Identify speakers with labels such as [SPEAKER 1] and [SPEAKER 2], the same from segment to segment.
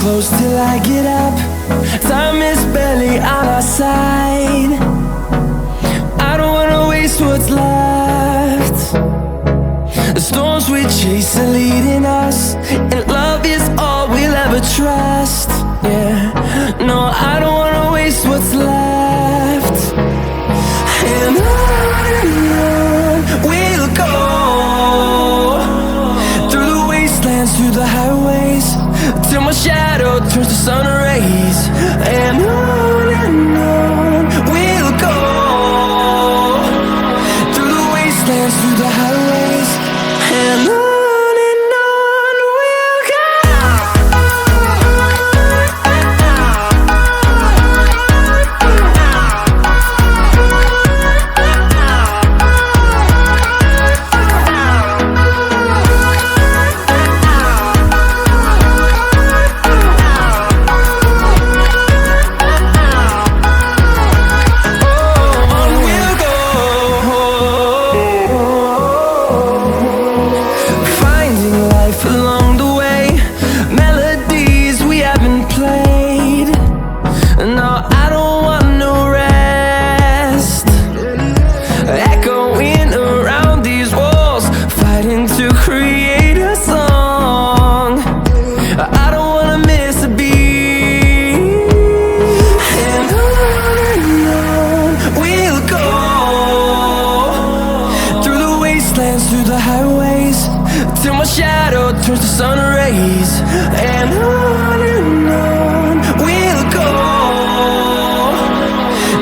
[SPEAKER 1] close till I get up. Time is barely on our side. I don't wanna waste what's left. The storms we chase are leading us, and love is all we'll ever trust. Yeah, no, I don't wanna waste what's left. And on we'll go, through the wastelands, through the highways, till my shadow turns to sun rays. And on we'll go, through the wastelands, through the highways, and on. Through the highways, till my shadow turns to sun rays. And on we'll go,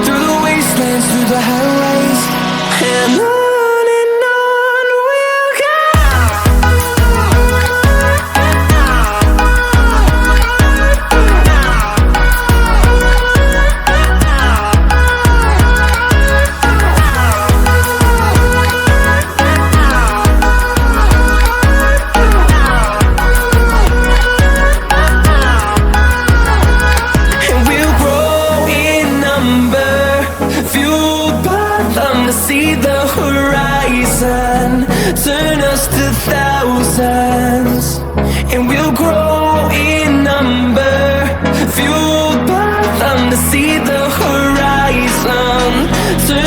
[SPEAKER 1] through the wastelands, through the highways, and on. See the horizon turn us to thousands, and we'll grow in number, fueled by them to see the horizon turn